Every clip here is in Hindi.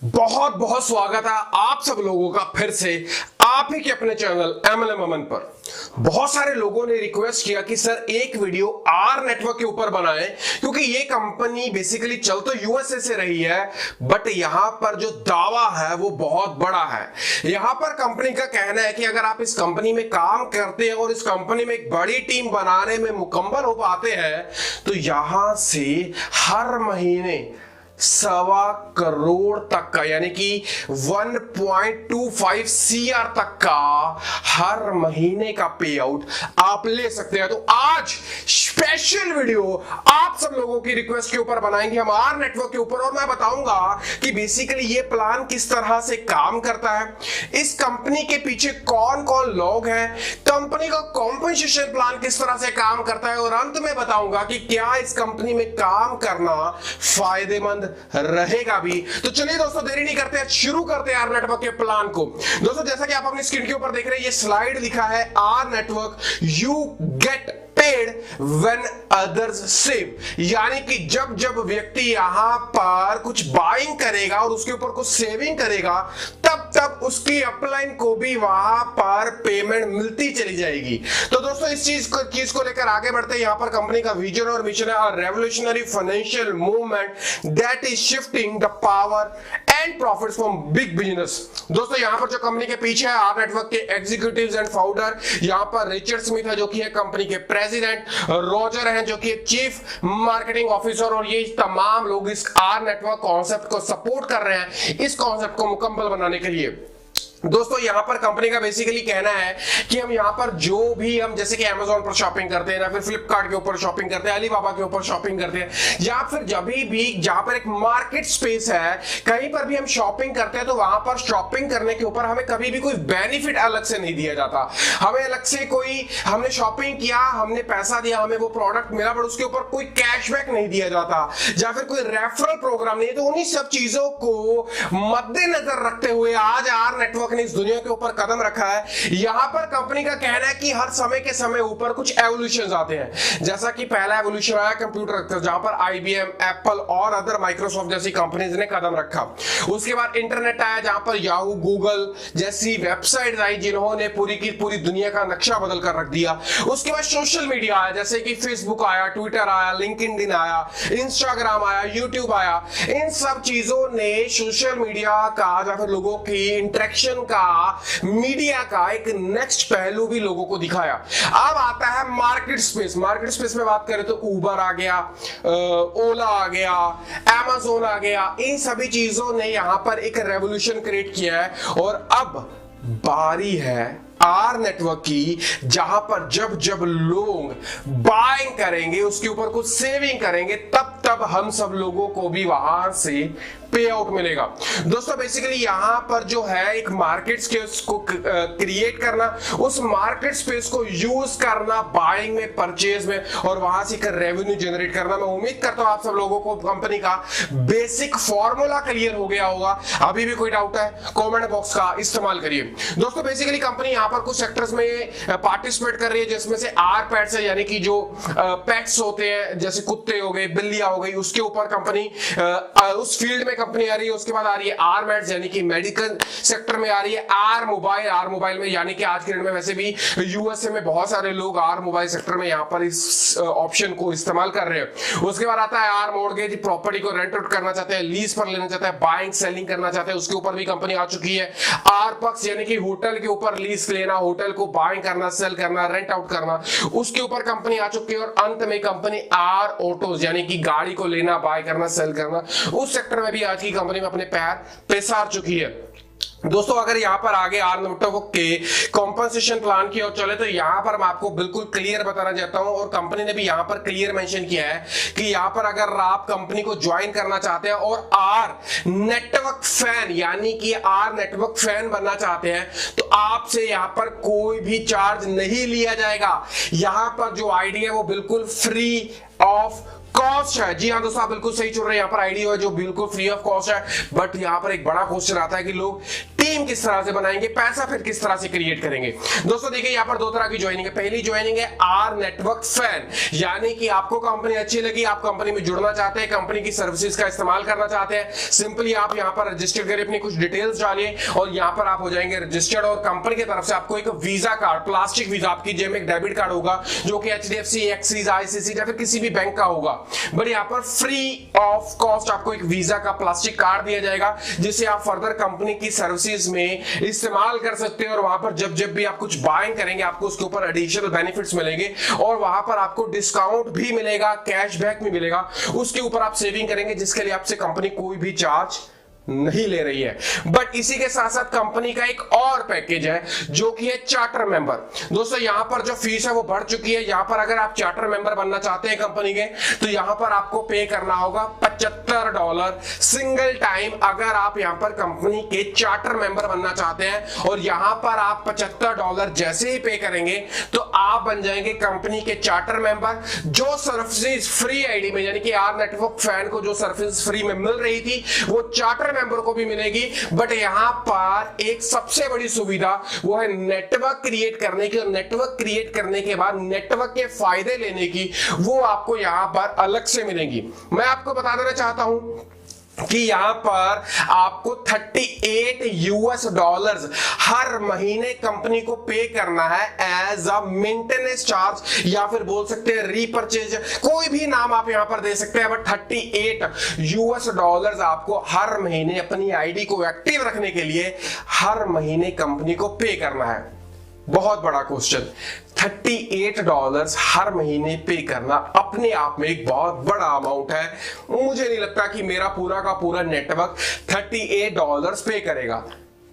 बहुत बहुत स्वागत है आप सब लोगों का फिर से आप ही के अपने चैनल MLM अमन पर। बहुत सारे लोगों ने रिक्वेस्ट किया कि सर एक वीडियो आर नेटवर्क के ऊपर बनाएं, क्योंकि ये कंपनी बेसिकली चल तो यूएसए से रही है, बट यहां पर जो दावा है वो बहुत बड़ा है। यहां पर कंपनी का कहना है कि अगर आप इस कंपनी में काम करते हैं और इस कंपनी में एक बड़ी टीम बनाने में मुकम्मल हो पाते हैं तो यहां से हर महीने 1.25 करोड़ तक का, यानी कि 1.25 CR तक का हर महीने का पे आउट आप ले सकते हैं। तो आज स्पेशल वीडियो आप सब लोगों की रिक्वेस्ट के ऊपर बनाएंगे हम आर नेटवर्क के ऊपर, और मैं बताऊंगा कि बेसिकली ये प्लान किस तरह से काम करता है, इस कंपनी के पीछे कौन कौन लोग हैं, कंपनी का कॉम्पेंसेशन प्लान किस तरह से काम करता है, और अंत में बताऊंगा कि क्या इस कंपनी में काम करना फायदेमंद रहेगा भी। तो चलिए दोस्तों देरी नहीं करते, शुरू करते हैं आर नेटवर्क के प्लान को। दोस्तों जैसा कि आप अपनी स्क्रीन के ऊपर देख रहे हैं, ये स्लाइड लिखा है R network you get paid when others save, यानी कि जब जब व्यक्ति यहां पर कुछ बाइंग करेगा और उसके ऊपर कुछ सेविंग करेगा तब तब उसकी अपलाइन को भी वहां पर पेमेंट मिलती चली जाएगी। तो दोस्तों इस चीज को लेकर आगे बढ़ते हैं। यहां पर कंपनी का विजन और मिशन है revolutionary financial movement that is shifting the power and profits from big business. दोस्तों यहां पर जो कंपनी के पीछे है आर नेटवर्क के एग्जीक्यूटिव्स एंड फाउंडर, यहां पर रिचर्ड स्मिथ है जो कि है कंपनी के प्रेसिडेंट, रॉजर है जो कि चीफ मार्केटिंग ऑफिसर, और ये तमाम लोग इस आर नेटवर्क कॉन्सेप्ट को सपोर्ट कर रहे हैं इस कॉन्सेप्ट को मुकम्मल बनाने के लिए। दोस्तों यहां पर कंपनी का बेसिकली कहना है कि हम यहां पर जो भी हम जैसे कि Amazon पर शॉपिंग करते हैं या फिर फ्लिपकार्ट के ऊपर शॉपिंग करते हैं, अलीबाबा के ऊपर शॉपिंग करते हैं, या फिर जब भी जहां पर एक मार्केट स्पेस है कहीं पर भी हम शॉपिंग करते हैं तो वहां पर शॉपिंग करने के ऊपर हमें कभी भी कोई बेनिफिट अलग से नहीं दिया जाता। हमें अलग से कोई, हमने शॉपिंग किया, हमने पैसा दिया, हमें वो प्रोडक्ट मिला, बट उसके ऊपर कोई कैशबैक नहीं दिया जाता या फिर कोई रेफरल प्रोग्राम नहीं है। तो उन्हीं सब चीजों को मद्देनजर रखते हुए आज आर नेटवर्क ने इस दुनिया के ऊपर कदम रखा है। यहां पर कंपनी का कहना है कि हर समय के समय ऊपर कुछ एवोल्यूशंस आते हैं, जैसा कि पहला एवोल्यूशन आया कंप्यूटर, जहां पर IBM, एप्पल और अदर माइक्रोसॉफ्ट जैसी कंपनीज ने कदम रखा। उसके बाद इंटरनेट आया जहां पर याहू, गूगल जैसी वेबसाइट आई जिन्होंने पूरी की पूरी दुनिया का नक्शा बदल कर रख दिया। उसके बाद सोशल मीडिया आया, जैसे कि फेसबुक आया, ट्विटर आया, लिंक्डइन आया, इंस्टाग्राम आया, यूट्यूब आया। इन सब चीजों ने सोशल मीडिया का या फिर लोगों की इंटरेक्शन का, मीडिया का एक नेक्स्ट पहलू भी लोगों को दिखाया। अब आता है मार्केट स्पेस। मार्केट स्पेस में बात करें तो उबर आ गया, ओला आ गया, Amazon आ गया, इन सभी चीजों ने यहां पर एक रेवोल्यूशन क्रिएट किया है। और अब बारी है आर नेटवर्क की, जहां पर जब जब लोग बाइंग करेंगे उसके ऊपर कुछ सेविंग करेंगे तब तब हम सब लोगों को भी वहां से पे आउट मिलेगा। दोस्तों बेसिकली यहां पर जो है एक मार्केट स्पेस को क्रिएट करना, उस मार्केट स्पेस को यूज करना बाइंग में, परचेज में, और वहां से रेवेन्यू जनरेट करना। मैं उम्मीद करता हूं आप सब लोगों को कंपनी का बेसिक फॉर्मूला क्लियर हो गया होगा। अभी भी कोई डाउट है कमेंट बॉक्स का इस्तेमाल करिए। दोस्तों बेसिकली कंपनी यहां पर कुछ सेक्टर्स में पार्टिसिपेट कर रही है, जिसमें से आर पेट्स है, यानी कि जो पेट्स होते हैं जैसे कुत्ते हो गए, बिल्लियां हो गई, उसके ऊपर कंपनी उस फील्ड में कंपनी आ रही है। उसके बाद आ रही है आर मैट्स, यानी कि मेडिकल सेक्टर में आ रही है आर मोबाइल। आर मोबाइल में यानी कि आज के डेट में वैसे भी यूएसए में बहुत सारे लोग आर मोबाइल सेक्टर में यहां पर इस ऑप्शन को इस्तेमाल कर रहे हैं। उसके बाद आता है आर मॉर्गेज, प्रॉपर्टी को रेंट आउट करना चाहते हैं, लीज पर लेना चाहते हैं, बाइंग सेलिंग करना चाहते हैं, उसके ऊपर भी कंपनी आ चुकी है। आर पक्स यानी कि होटल के ऊपर लीज लेना, होटल को बाइंग करना, सेल करना, रेंट आउट करना, उसके ऊपर कंपनी आ चुकी है। और अंत में कंपनी आर ऑटोज यानी कि गाड़ी को लेना, बाय करना, सेल करना, उस सेक्टर में भी आज की कंपनी में अपने पैर पैसार चुकी है। दोस्तों अगर यहां पर आगे आर नेटवर्क के कॉम्पनसेशन प्लान की ओर चले तो यहां पर मैं आपको बिल्कुल क्लियर बताना चाहता हूं, और कंपनी ने भी यहां पर क्लियर मेंशन किया है कि यहां पर अगर आप कंपनी को ज्वाइन करना चाहते हैं और आर नेटवर्क फैन यानी कि आर नेटवर्क फैन बनना चाहते हैं तो आपसे यहां पर कोई भी चार्ज नहीं लिया जाएगा। यहां पर जो आईडी है वो बिल्कुल फ्री ऑफ कॉस्ट है। जी हाँ दोस्तों आप बिल्कुल सही चुन रहे हैं, यहाँ पर आईडी है जो बिल्कुल फ्री ऑफ कॉस्ट है। बट यहाँ पर एक बड़ा क्वेश्चन आता है कि लोग टीम किस तरह से बनाएंगे, पैसा फिर किस तरह से क्रिएट करेंगे। दोस्तों देखिए यहाँ पर दो तरह की ज्वाइनिंग है। पहली ज्वाइनिंग है आर नेटवर्क फैन, यानी कि आपको कंपनी अच्छी लगी, आप कंपनी में जुड़ना चाहते हैं, कंपनी की सर्विसेज का इस्तेमाल करना चाहते हैं। सिंपली आप यहाँ पर रजिस्टर करिए, अपनी कुछ डिटेल्स डालिए और यहाँ पर आप हो जाएंगे रजिस्टर्ड, और कंपनी की तरफ से आपको एक वीजा कार्ड, प्लास्टिक वीजा, आपकी जेब में एक डेबिट कार्ड होगा जो कि एचडीएफसी, एक्सिस, आईसीसी या फिर किसी भी बैंक का होगा, बट यहाँ पर फ्री ऑफ कॉस्ट आपको एक वीजा का प्लास्टिक कार्ड दिया जाएगा जिसे आप फर्दर कंपनी की सर्विसेज में इस्तेमाल कर सकते हैं। और वहां पर जब भी आप कुछ बाइंग करेंगे आपको उसके ऊपर एडिशनल बेनिफिट्स मिलेंगे और वहां पर आपको डिस्काउंट भी मिलेगा, कैशबैक भी मिलेगा, उसके ऊपर आप सेविंग करेंगे जिसके लिए आपसे कंपनी कोई भी चार्ज नहीं ले रही है। बट इसी के साथ साथ कंपनी का एक और पैकेज है जो कि है चार्टर मेंबर। दोस्तों यहां पर जो फीस है वो बढ़ चुकी है। यहां पर अगर आप चार्टर मेंबर बनना चाहते हैं कंपनी के तो यहां पर आपको पे करना होगा $75 सिंगल टाइम, अगर आप यहां पर कंपनी के चार्टर मेंबर बनना चाहते हैं। और यहां पर आप $75 जैसे ही पे करेंगे तो आप बन जाएंगे कंपनी के चार्टर मेंबर। जो सर्विसेज फ्री आईडी में, यानी कि आर नेटवर्क फैन को जो सर्विस फ्री में मिल रही थी वो चार्टर मेंबर को भी मिलेगी। बट यहां पर एक सबसे बड़ी सुविधा वो है नेटवर्क क्रिएट करने की, और नेटवर्क क्रिएट करने के बाद नेटवर्क के फायदे लेने की, वो आपको यहां पर अलग से मिलेंगी। मैं आपको बता देना चाहता हूं कि यहां पर आपको $38 हर महीने कंपनी को पे करना है एज अ मेंटेनेंस चार्ज, या फिर बोल सकते हैं रीपरचेज, कोई भी नाम आप यहां पर दे सकते हैं। बट $38 आपको हर महीने अपनी आईडी को एक्टिव रखने के लिए हर महीने कंपनी को पे करना है। बहुत बड़ा क्वेश्चन, $38 हर महीने पे करना अपने आप में एक बहुत बड़ा अमाउंट है। मुझे नहीं लगता कि मेरा पूरा का पूरा नेटवर्क $38 पे करेगा।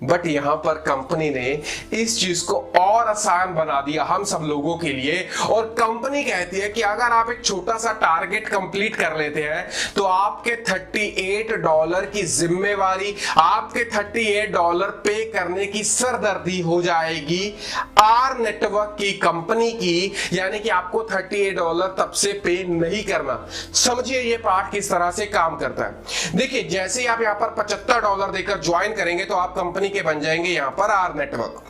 बट यहां पर कंपनी ने इस चीज को और आसान बना दिया हम सब लोगों के लिए, और कंपनी कहती है कि अगर आप एक छोटा सा टारगेट कंप्लीट कर लेते हैं तो आपके $38 की जिम्मेवारी, आपके $38 पे करने की सरदर्दी हो जाएगी आर नेटवर्क की कंपनी की, यानी कि आपको $38 तब से पे नहीं करना। समझिए ये पार्ट किस तरह से काम करता है। देखिए जैसे ही आप यहां पर $75 देकर ज्वाइन करेंगे तो आप कंपनी के बन जाएंगे यहां पर आर नेटवर्क।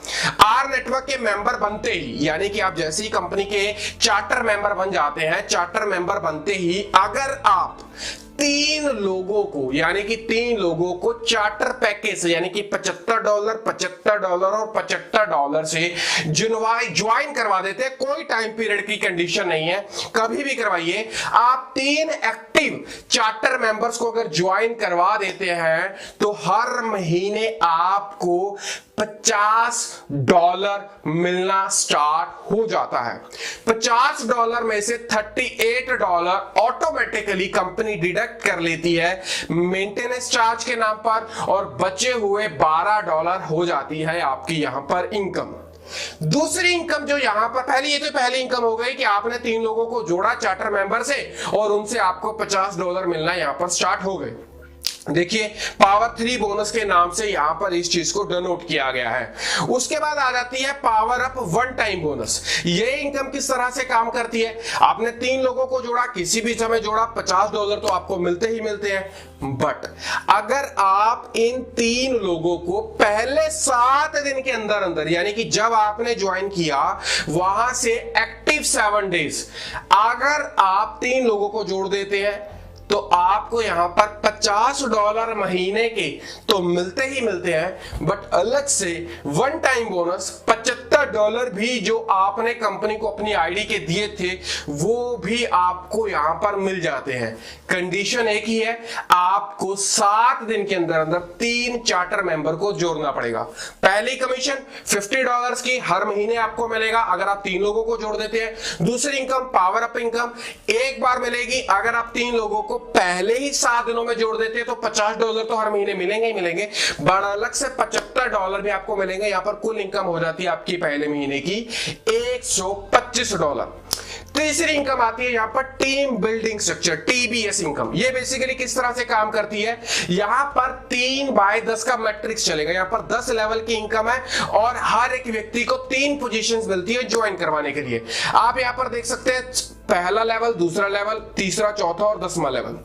आर नेटवर्क के मेंबर बनते ही, यानी कि आप जैसे ही कंपनी के चार्टर मेंबर बन जाते हैं, चार्टर मेंबर बनते ही अगर आप 3 लोगों को, यानी कि 3 लोगों को चार्टर पैकेज से, यानी कि $75, $75 और $75 से ज्वाइन करवा देते हैं, कोई टाइम पीरियड की कंडीशन नहीं है, कभी भी करवाइए। आप 3 एक्टिव चार्टर मेंबर्स को अगर ज्वाइन करवा देते हैं तो हर महीने आपको $50 मिलना स्टार्ट हो जाता है। $50 में से $38 ऑटोमेटिकली कंपनी डिडक्ट कर लेती है मेंटेनेंस चार्ज के नाम पर, और बचे हुए $12 हो जाती है आपकी यहां पर इनकम। दूसरी इनकम जो यहां पर ये तो पहली इनकम हो गई कि आपने 3 लोगों को जोड़ा चार्टर मेंबर से और उनसे आपको $50 मिलना यहां पर स्टार्ट हो गए। देखिए पावर 3 बोनस के नाम से यहां पर इस चीज को डिनोट किया गया है। उसके बाद आ जाती है power up one time bonus. ये इनकम किस तरह से काम करती है, आपने 3 लोगों को जोड़ा, किसी भी समय जोड़ा, $50 तो आपको मिलते ही मिलते हैं। बट अगर आप इन 3 लोगों को पहले 7 दिन के अंदर अंदर, यानी कि जब आपने ज्वाइन किया वहां से एक्टिव 7 डेज, अगर आप 3 लोगों को जोड़ देते हैं तो आपको यहां पर $50 महीने के तो मिलते ही मिलते हैं, बट अलग से वन टाइम बोनस $75 भी जो आपने कंपनी को अपनी आईडी के दिए थे वो भी आपको यहां पर मिल जाते हैं। कंडीशन एक ही है, आपको 7 दिन के अंदर अंदर 3 चार्टर मेंबर को जोड़ना पड़ेगा। पहली कमीशन $50 की हर महीने आपको मिलेगा अगर आप 3 लोगों को जोड़ देते हैं। दूसरी इनकम पावर अप इनकम एक बार मिलेगी अगर आप 3 लोगों को पहले ही 7 दिनों में जोड़ देते हैं तो $50 तो हर महीने मिलेंगे ही मिलेंगे, बड़ा अलग से $75 भी आपको मिलेंगे। यहां पर कुल इनकम हो जाती है आपकी पहले महीने की $125। तीसरी इनकम आती है यहां पर team building structure, TBS income. ये बेसिकली किस तरह से काम करती है, यहां पर 3/10 का मैट्रिक्स चलेगा। यहां पर 10 लेवल की इनकम है और हर एक व्यक्ति को 3 पोजीशंस मिलती है ज्वाइन करवाने के लिए। आप यहां पर देख सकते हैं पहला लेवल, दूसरा लेवल, तीसरा, चौथा और 10वां लेवल।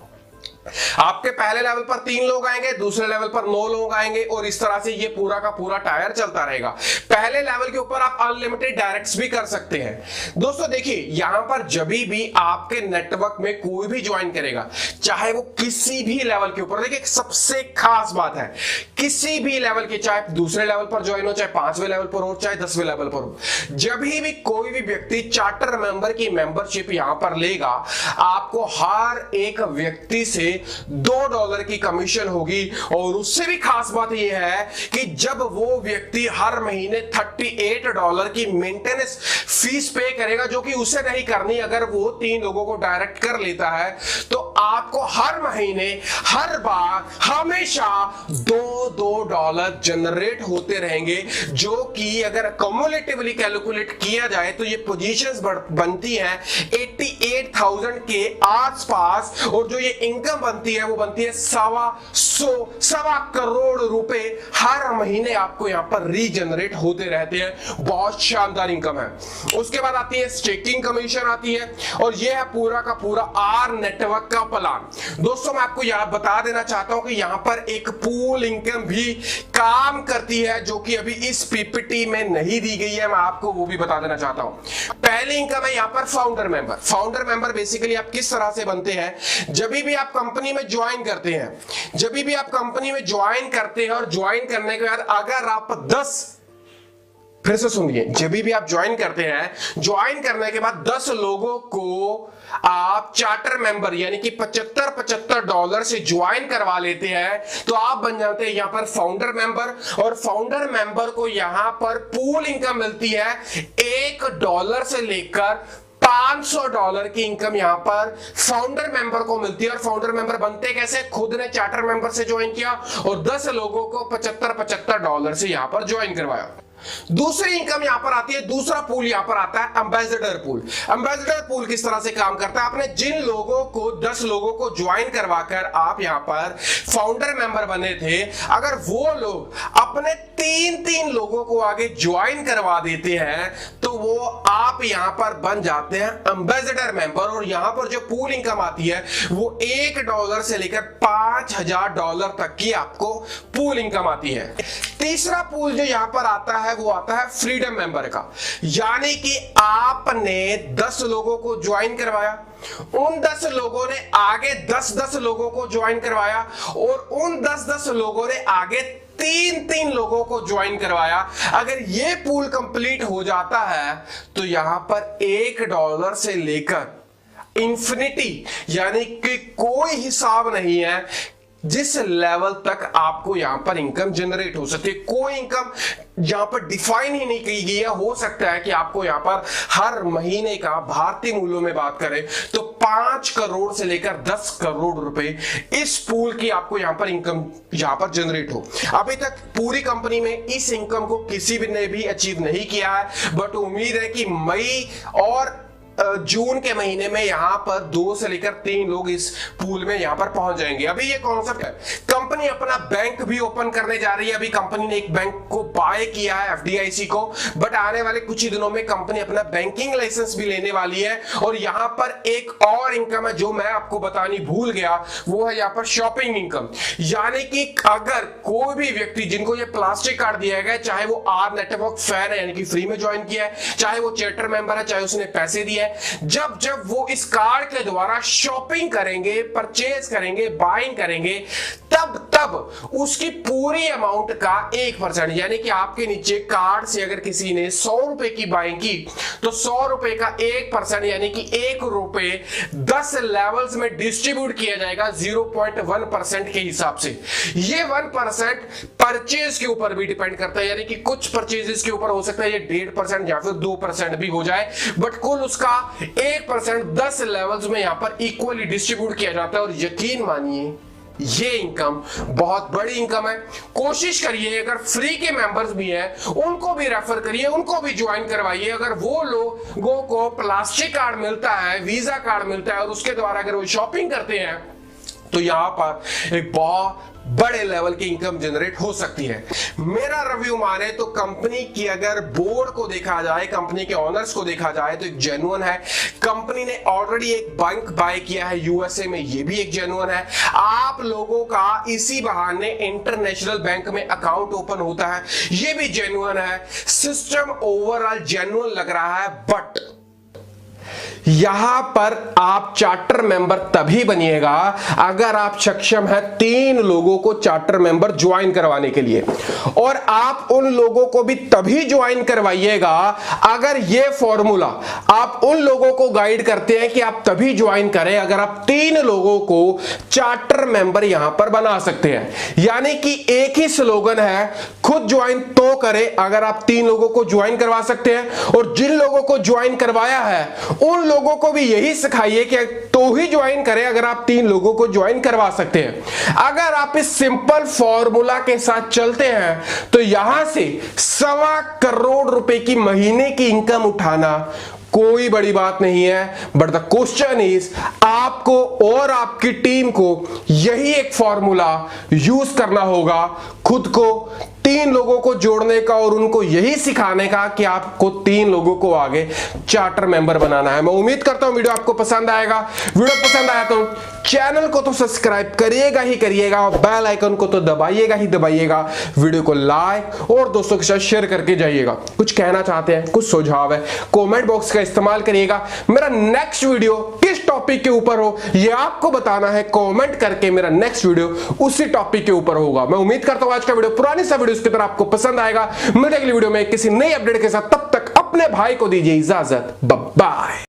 आपके पहले लेवल पर 3 लोग आएंगे, दूसरे लेवल पर 9 लोग आएंगे और इस तरह से ये पूरा का पूरा टायर चलता रहेगा। पहले लेवल के ऊपर आप अनलिमिटेड डायरेक्ट्स भी कर सकते हैं। दोस्तों देखिए, यहां पर जब भी आपके नेटवर्क में कोई भी ज्वाइन करेगा, चाहे वो किसी भी लेवल के ऊपर, देखिए सबसे खास बात है, किसी भी लेवल के, चाहे दूसरे लेवल पर ज्वाइन हो, चाहे 5वें लेवल पर हो, चाहे 10वें लेवल पर हो, जब भी कोई भी व्यक्ति चार्टर मेंबर की मेंबरशिप यहां पर लेगा, आपको हर एक व्यक्ति से $2 की कमीशन होगी। और उससे भी खास बात यह है कि जब वो व्यक्ति हर महीने $38 की मेंटेनेंस फीस पे करेगा, जो कि उसे नहीं करनी अगर वो 3 लोगों को डायरेक्ट कर लेता है, तो आपको हर महीने हर बार हमेशा $2 जनरेट होते रहेंगे, जो कि अगर कम्युलेटिवली कैलकुलेट किया जाए तो ये पोजीशंस बनती हैं 88,000 के आसपास। और जो ये इनकम बनती है वो बनती है सवा करोड़ रुपए हर महीने आपको यहां पर रीजनरेट होते रहते हैं। बहुत शानदार इनकम है। उसके बाद आती है स्टेकिंग कमीशन आती है, और यह है पूरा का पूरा आर नेटवर्क का प्लान। दोस्तों मैं आपको यहां बता देना चाहता हूं कि यहां पर एक पूल इनकम भी काम करती है, जो कि अभी इस पीपीटी में नहीं दी गई है, मैं आपको वो भी बता देना चाहता हूं। पहली इनकम है यहां पर founder member. Founder member basically आप किस तरह से बनते हैं, जब भी आप कंपनी में ज्वाइन करते हैं, जब भी आप कंपनी में ज्वाइन करते हैं, और ज्वाइन करने के बाद अगर आप 10, फिर से सुनिए, जब भी आप ज्वाइन करते हैं, ज्वाइन करने के बाद 10 लोगों को आप चार्टर मेंबर यानी कि $75 से ज्वाइन करवा लेते हैं, तो आप बन जाते हैं यहां पर फाउंडर मेंबर। और फाउंडर मेंबर को यहां पर पूल इनकम मिलती है $1 से लेकर $500 की इनकम यहां पर फाउंडर मेंबर को मिलती है। और फाउंडर मेंबर बनते कैसे, खुद ने चार्टर मेंबर से ज्वाइन किया और 10 लोगों को $75 से यहां पर ज्वाइन करवाया। दूसरी इनकम यहां पर आती है, दूसरा पूल यहां पर आता है एम्बेसडर पूल। एम्बेसडर पूल किस तरह से काम करता है, आपने जिन लोगों को 10 लोगों को ज्वाइन करवाकर आप यहां पर फाउंडर मेंबर बने थे, अगर वो लोग अपने 3 लोगों को आगे ज्वाइन करवा देते हैं, तो वो आप यहां पर बन जाते हैं एम्बेसडर मेंबर। और यहां पर जो पूल इनकम आती है वो $1 से लेकर $5,000 तक की आपको पूल इनकम आती है। तीसरा पूल जो यहां पर आता है वो आता है फ्रीडम मेंबर का, यानी कि आपने 10 लोगों को ज्वाइन करवाया, उन 10 लोगों ने आगे 10 लोगों को ज्वाइन करवाया, और उन 10 लोगों ने आगे 3 लोगों को ज्वाइन करवाया। अगर ये पूल कंप्लीट हो जाता है तो यहां पर $1 से लेकर इंफिनिटी, यानी कि कोई हिसाब नहीं है जिस लेवल तक आपको यहां पर इनकम जनरेट हो सकती है। कोई इनकम यहां पर डिफाइन ही नहीं की गई है। हो सकता है कि आपको यहां पर हर महीने का भारतीय मूल्यों में बात करें तो 5 करोड़ से लेकर 10 करोड़ रुपए इस पूल की आपको यहां पर इनकम यहां पर जनरेट हो। अभी तक पूरी कंपनी में इस इनकम को किसी भी ने भी अचीव नहीं किया है, बट उम्मीद है कि मई और जून के महीने में यहां पर 2 से लेकर 3 लोग इस पूल में यहां पर पहुंच जाएंगे। अभी ये कॉन्सेप्ट है, कंपनी अपना बैंक भी ओपन करने जा रही है। अभी कंपनी ने एक बैंक को बाय किया है, एफडीआईसी को, बट आने वाले कुछ ही दिनों में कंपनी अपना बैंकिंग लाइसेंस भी लेने वाली है। और यहां पर एक और इनकम है जो मैं आपको बतानी भूल गया, वो है यहां पर शॉपिंग इनकम। यानी कि अगर कोई भी व्यक्ति जिनको ये प्लास्टिक कार्ड दिया गया, चाहे वो आर नेटवर्क फैन है यानी कि फ्री में ज्वाइन किया है, चाहे वो चार्टर मेंबर है, चाहे उसने पैसे दिए, जब जब वो इस कार्ड के द्वारा शॉपिंग करेंगे, परचेज करेंगे, बाइंग करेंगे, तब उसकी पूरी अमाउंट का 1%, यानी कि आपके नीचे कार्ड से अगर किसी ने 100 रुपए की बाइंग की तो 100 रुपए का 1% यानी कि ₹1 10 लेवल्स में डिस्ट्रीब्यूट किया जाएगा 0.1% के हिसाब से। ये 1% परचेज के ऊपर भी डिपेंड करता है, यानी कि कुछ परचेजेस के ऊपर हो सकता है ये 1.5% या फिर 2% भी हो जाए, बट कुल उसका 1% 10 लेवल्स में यहां पर इक्वली डिस्ट्रीब्यूट किया जाता है। और यकीन मानिए ये इनकम बहुत बड़ी इनकम है। कोशिश करिए अगर फ्री के मेंबर्स भी हैं उनको भी रेफर करिए, उनको भी ज्वाइन करवाइए। अगर वो लोगों को प्लास्टिक कार्ड मिलता है, वीजा कार्ड मिलता है और उसके द्वारा अगर वो शॉपिंग करते हैं तो यहां पर एक बहुत बड़े लेवल की इनकम जनरेट हो सकती है। मेरा रिव्यू माने तो कंपनी की अगर बोर्ड को देखा जाए, कंपनी के ओनर्स को देखा जाए तो एक जेन्युइन है। कंपनी ने ऑलरेडी एक बैंक बाय किया है यूएसए में, ये भी एक जेन्युइन है। आप लोगों का इसी बहाने इंटरनेशनल बैंक में अकाउंट ओपन होता है, ये भी जेन्युइन है। सिस्टम ओवरऑल जेन्युइन लग रहा है, बट यहां पर आप चार्टर मेंबर तभी बनिएगा अगर आप सक्षम है 3 लोगों को चार्टर मेंबर ज्वाइन करवाने के लिए, और आप उन लोगों को भी तभी ज्वाइन करवाइएगा अगर ये फॉर्मूला आप उन लोगों को गाइड करते हैं कि आप तभी ज्वाइन करें अगर आप 3 लोगों को चार्टर मेंबर यहां पर बना सकते हैं। यानी कि एक ही स्लोगन है, खुद ज्वाइन तो करें अगर आप 3 लोगों को ज्वाइन करवा सकते हैं, और जिन लोगों को ज्वाइन करवाया है उन लोगों को भी यही सिखाइए कि तो ही ज्वाइन करें अगर आप 3 लोगों को ज्वाइन करवा सकते हैं। अगर आप इस सिंपल फॉर्मूला के साथ चलते हैं तो यहां से 1.25 करोड़ रुपए की महीने की इनकम उठाना कोई बड़ी बात नहीं है। बट द क्वेश्चन इज, आपको और आपकी टीम को यही एक फॉर्मूला यूज करना होगा, खुद को 3 लोगों को जोड़ने का और उनको यही सिखाने का कि आपको 3 लोगों को आगे चार्टर मेंबर बनाना है। मैं उम्मीद करता हूं वीडियो आपको पसंद आएगा। वीडियो पसंद आया तो चैनल को तो सब्सक्राइब करिएगा ही करिएगा, और बेल आइकन को तो दबाइएगा ही दबाइएगा। वीडियो को लाइक और दोस्तों के साथ शेयर करके जाइएगा। कुछ कहना चाहते हैं, कुछ सुझाव है, कमेंट बॉक्स का इस्तेमाल करिएगा। मेरा नेक्स्ट वीडियो किस टॉपिक के ऊपर हो ये आपको बताना है, कमेंट करके मेरा नेक्स्ट वीडियो उसी टॉपिक के ऊपर होगा। मैं उम्मीद करता हूं आज का वीडियो पुरानी सा वीडियो इसकी तरह आपको पसंद आएगा। मिलते हैं अगली वीडियो में किसी नई अपडेट के साथ, तब तक अपने भाई को दीजिए इजाजत। Bye bye.